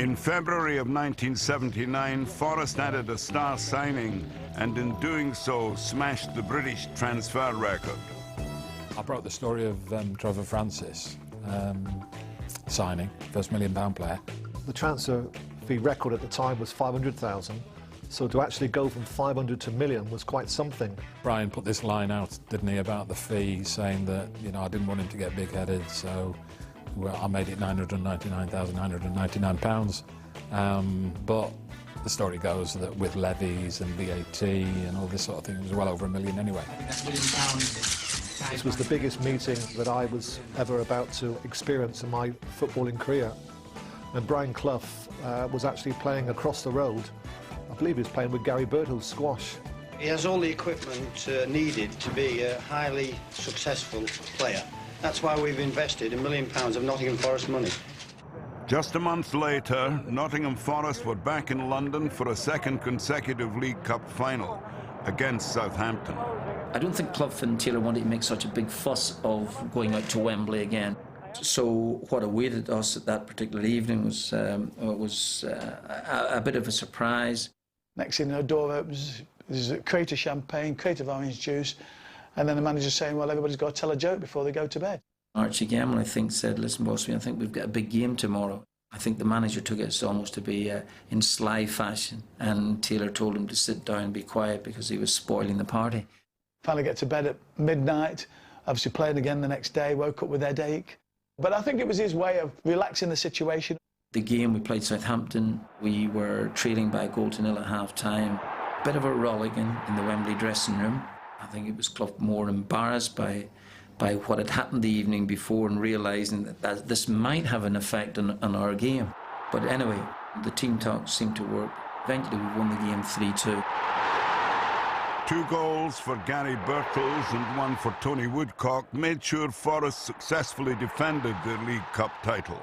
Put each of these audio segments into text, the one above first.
In February of 1979, Forrest added a star signing and in doing so smashed the British transfer record. I broke the story of Trevor Francis signing, first £1 million player. The transfer fee record at the time was 500,000, so to actually go from 500 to 1 million was quite something. Brian put this line out, didn't he, about the fee, saying that, you know, I didn't want him to get big-headed, so I made it £999,999. But the story goes that with levies and VAT and all this sort of thing, it was well over £1 million anyway. This was the biggest meeting that I was ever about to experience in my footballing career. And Brian Clough was actually playing across the road. I believe he was playing with Gary Birtle's squash. He has all the equipment needed to be a highly successful player. That's why we've invested £1 million of Nottingham Forest money. Just a month later, Nottingham Forest were back in London for a second consecutive League Cup final against Southampton. I don't think Clough and Taylor wanted to make such a big fuss of going out to Wembley again. So what awaited us at that particular evening was a bit of a surprise. Next thing the door opens, there's a crate of champagne, crate of orange juice, and then the manager's saying, well, everybody's got to tell a joke before they go to bed. Archie Gamble, I think, said, listen, Bosby, I think we've got a big game tomorrow. I think the manager took it as almost to be in sly fashion, and Taylor told him to sit down and be quiet because he was spoiling the party. Finally get to bed at midnight, obviously played again the next day, woke up with headache. But I think it was his way of relaxing the situation. The game, we played Southampton, we were trailing by a goal to nil at half-time. Bit of a rollicking in the Wembley dressing room. I think it was Clough more embarrassed by what had happened the evening before and realising that this might have an effect on our game. But anyway, the team talk seemed to work. Eventually we won the game 3-2. 2 goals for Gary Birtles and 1 for Tony Woodcock made sure Forrest successfully defended their League Cup title.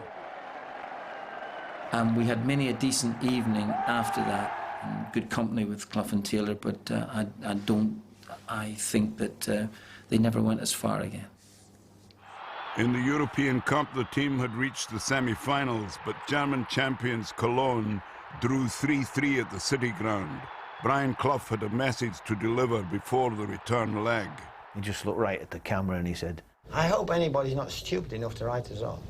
We had many a decent evening after that, in good company with Clough and Taylor, but I think that they never went as far again. In the European Cup, the team had reached the semi-finals, but German champions Cologne drew 3-3 at the City Ground. Brian Clough had a message to deliver before the return leg. He just looked right at the camera and he said, I hope anybody's not stupid enough to write us off.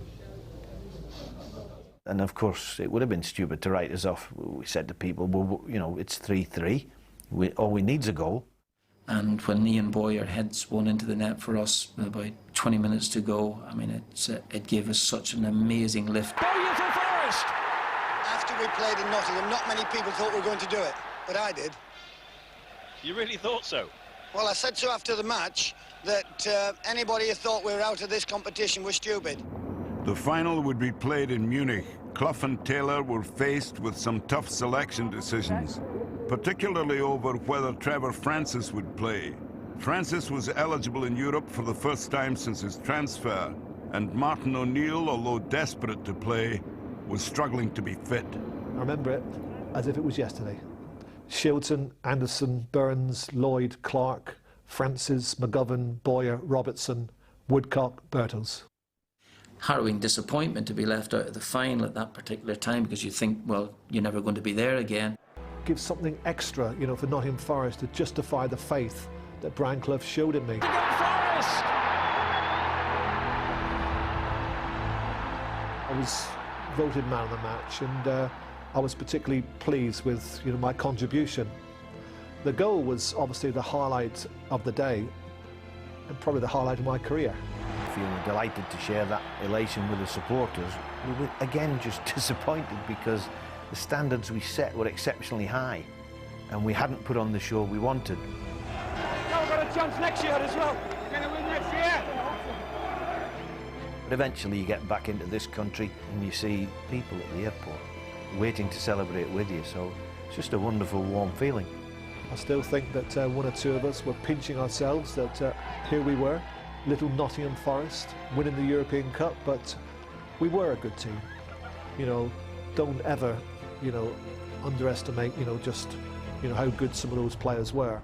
and of course it would have been stupid to write us off. We said to people, well, you know, it's 3-3, all we need's a goal. And when Ian Boyer heads one into the net for us with about 20 minutes to go, I mean, it gave us such an amazing lift. Boyer for Forest! After we played in Nottingham, not many people thought we were going to do it, but I did. You really thought so? Well, I said so after the match, that anybody who thought we were out of this competition was stupid. The final would be played in Munich. Clough and Taylor were faced with some tough selection decisions, particularly over whether Trevor Francis would play. Francis was eligible in Europe for the first time since his transfer, and Martin O'Neill, although desperate to play, was struggling to be fit. I remember it as if it was yesterday. Shilton, Anderson, Burns, Lloyd, Clark, Francis, McGovern, Boyer, Robertson, Woodcock, Birtles. Harrowing disappointment to be left out of the final at that particular time, because you think, well, you're never going to be there again. Give something extra, you know, for Nottingham Forest to justify the faith that Brian Clough showed in me. I was voted man of the match, and I was particularly pleased with, you know, my contribution. The goal was obviously the highlight of the day, and probably the highlight of my career. Feeling delighted to share that elation with the supporters. We were again just disappointed because the standards we set were exceptionally high and we hadn't put on the show we wanted. Now we've got a chance next year as well. We're going to win next year. But eventually you get back into this country and you see people at the airport waiting to celebrate with you, so it's just a wonderful, warm feeling. I still think that one or two of us were pinching ourselves that here we were, little Nottingham Forest, winning the European Cup, but we were a good team. You know, don't ever, you know, underestimate, you know, just, you know, how good some of those players were.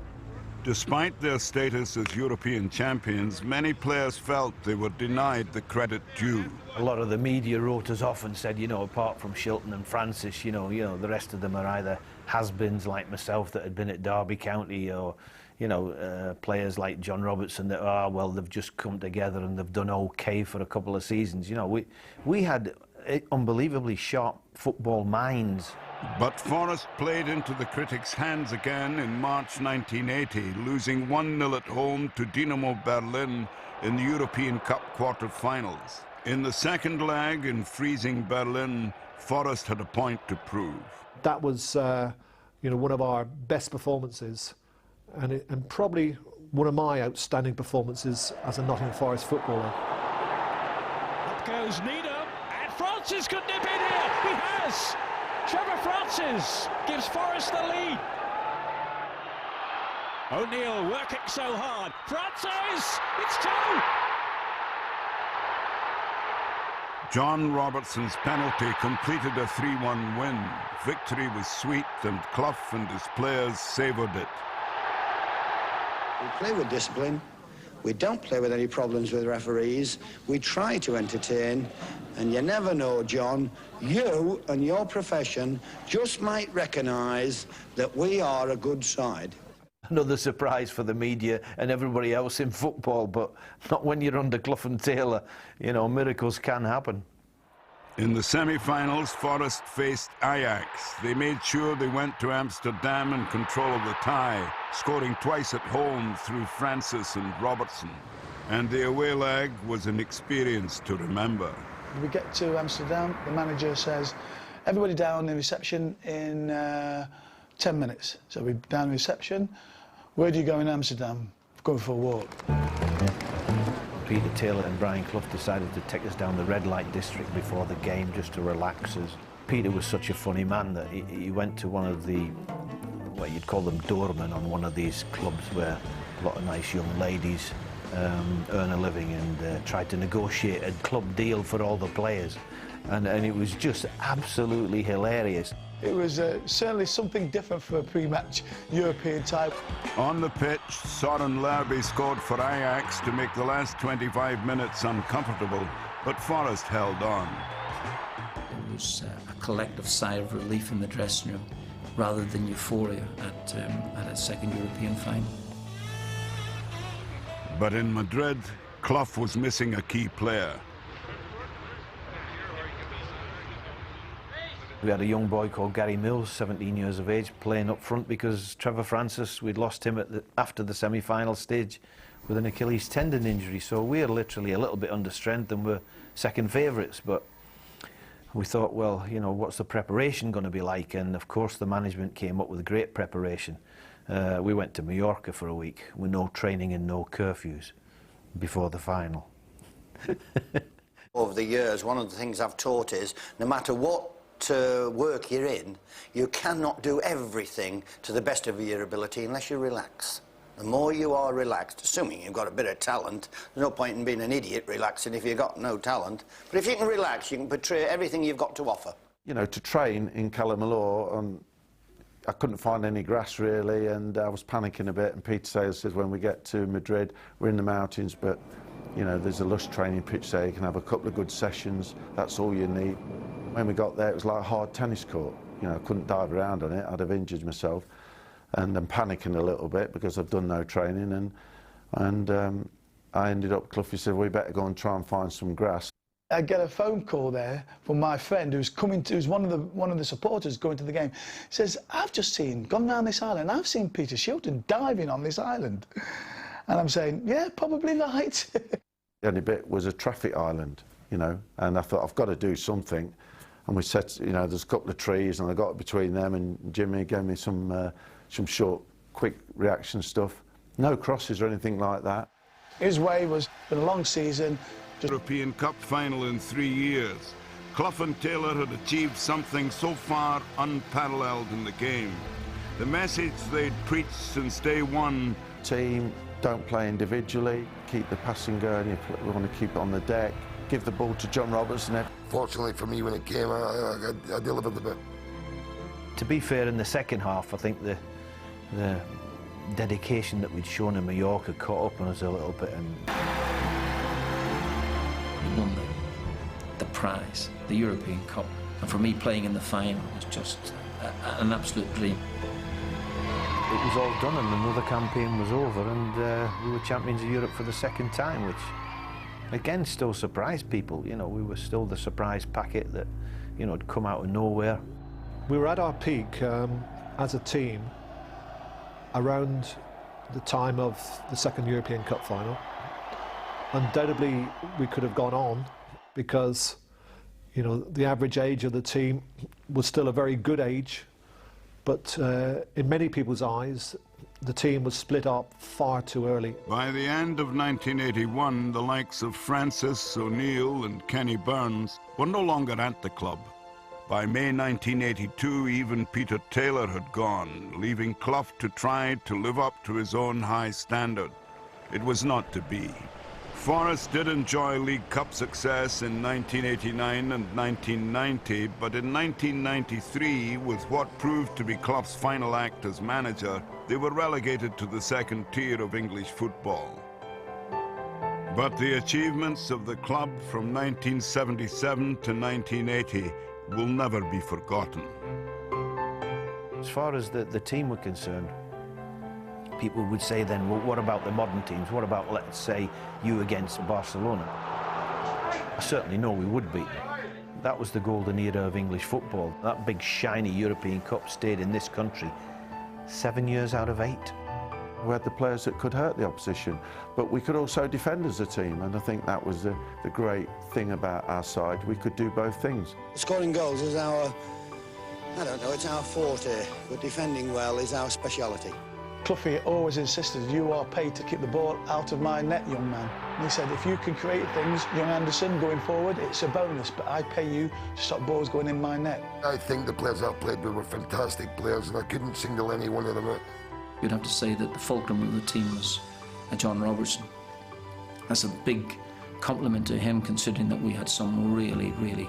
Despite their status as European champions, many players felt they were denied the credit due. A lot of the media wrote us off and said, you know, apart from Shilton and Francis, you know, the rest of them are either has-beens like myself that had been at Derby County, or, you know, players like John Robertson that, well, they've just come together and they've done okay for a couple of seasons. You know, we had unbelievably sharp football minds. But Forest played into the critics' hands again in March 1980, losing 1-0 at home to Dynamo Berlin in the European Cup quarter-finals. In the second leg in freezing Berlin, Forest had a point to prove. That was, you know, one of our best performances, and probably one of my outstanding performances as a Nottingham Forest footballer. Up goes Needham, and Francis could nip in here. He has. Trevor Francis gives Forest the lead. O'Neill working so hard. Francis, it's 2. John Robertson's penalty completed a 3-1 win. Victory was sweet, and Clough and his players savoured it. We play with discipline. We don't play with any problems with referees. We try to entertain, and you never know, John, you and your profession just might recognise that we are a good side. Another surprise for the media and everybody else in football, but not when you're under Clough and Taylor. You know, miracles can happen. In the semi-finals, Forest faced Ajax. They made sure they went to Amsterdam in control of the tie, scoring twice at home through Francis and Robertson. And the away leg was an experience to remember. We get to Amsterdam, the manager says, everybody down in reception in 10 minutes. So we're down in reception. Where do you go in Amsterdam? Going for a walk. Peter Taylor and Brian Clough decided to take us down the red light district before the game just to relax us. Peter was such a funny man that he went to one of the, what you'd call them, doormen on one of these clubs where a lot of nice young ladies earn a living, and tried to negotiate a club deal for all the players. And it was just absolutely hilarious. It was certainly something different for a pre-match European tie. On the pitch, Soren Lerby scored for Ajax to make the last 25 minutes uncomfortable, but Forest held on. It was a collective sigh of relief in the dressing room, rather than euphoria at a second European final. But in Madrid, Clough was missing a key player. We had a young boy called Gary Mills, 17 years of age, playing up front because Trevor Francis, we'd lost him after the semi-final stage with an Achilles tendon injury. So we're literally a little bit under strength and we're second favourites. But we thought, well, you know, what's the preparation going to be like? And of course the management came up with great preparation. We went to Mallorca for a week with no training and no curfews before the final. Over the years, one of the things I've taught is, no matter what work you're in, you cannot do everything to the best of your ability unless you relax. The more you are relaxed, assuming you've got a bit of talent, there's no point in being an idiot relaxing if you've got no talent. But if you can relax, you can portray everything you've got to offer. You know, to train in Callum, I couldn't find any grass really, and I was panicking a bit, and Peter Sales says when we get to Madrid, we're in the mountains, but you know, there's a lush training pitch there, you can have a couple of good sessions, that's all you need. When we got there, it was like a hard tennis court. You know, I couldn't dive around on it, I'd have injured myself. And I'm panicking a little bit because I've done no training, and I ended up, Cloughie said, we better go and try and find some grass. I get a phone call there from my friend who's one of the supporters going to the game. He says, I've just gone round this island, I've seen Peter Shilton diving on this island. And I'm saying, yeah, probably right. The only bit was a traffic island, you know, and I thought, I've got to do something. And we said, you know, there's a couple of trees, and I got between them, and Jimmy gave me some short, quick reaction stuff. No crosses or anything like that. His way was, been a long season. European Cup final in 3 years. Clough and Taylor had achieved something so far unparalleled in the game. The message they'd preached since day one. Team, don't play individually, keep the passing going, we want to keep it on the deck, give the ball to John Robertson. Fortunately for me, when it came, I delivered the bit. To be fair, in the second half, I think the dedication that we'd shown in Mallorca caught up on us a little bit, and we won the prize, the European Cup, and for me playing in the final was just an absolute dream. it was all done and another campaign was over, and we were champions of Europe for the second time, which again still surprised people. You know, we were still the surprise packet that, you know, had come out of nowhere. We were at our peak as a team around the time of the second European Cup final. Undoubtedly, we could have gone on because, you know, the average age of the team was still a very good age, but in many people's eyes, the team was split up far too early. By the end of 1981, the likes of Francis, O'Neill and Kenny Burns were no longer at the club. By May 1982, even Peter Taylor had gone, leaving Clough to try to live up to his own high standard. It was not to be. Forest did enjoy League Cup success in 1989 and 1990, but in 1993, with what proved to be Clough's final act as manager, they were relegated to the second tier of English football. But the achievements of the club from 1977 to 1980 will never be forgotten. As far as the team were concerned, people would say then, well, what about the modern teams? What about, let's say, you against Barcelona? I certainly know we would beat them. That was the golden era of English football. That big, shiny European Cup stayed in this country 7 years out of 8. We had the players that could hurt the opposition, but we could also defend as a team, and I think that was the great thing about our side. We could do both things. Scoring goals is our, I don't know, it's our forte, but defending well is our speciality. Cloughie always insisted, you are paid to keep the ball out of my net, young man. And he said, if you can create things, young Anderson, going forward, it's a bonus, but I pay you to stop balls going in my net. I think the players I played with were fantastic players, and I couldn't single any one of them out. You'd have to say that the fulcrum of the team was John Robertson. That's a big compliment to him, considering that we had some really, really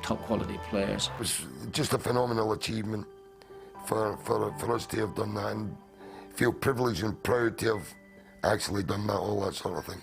top-quality players. It was just a phenomenal achievement for us to have done that, and feel privileged and proud to have actually done that, all that sort of thing.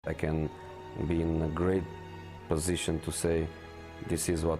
I can be in a great position to say this is what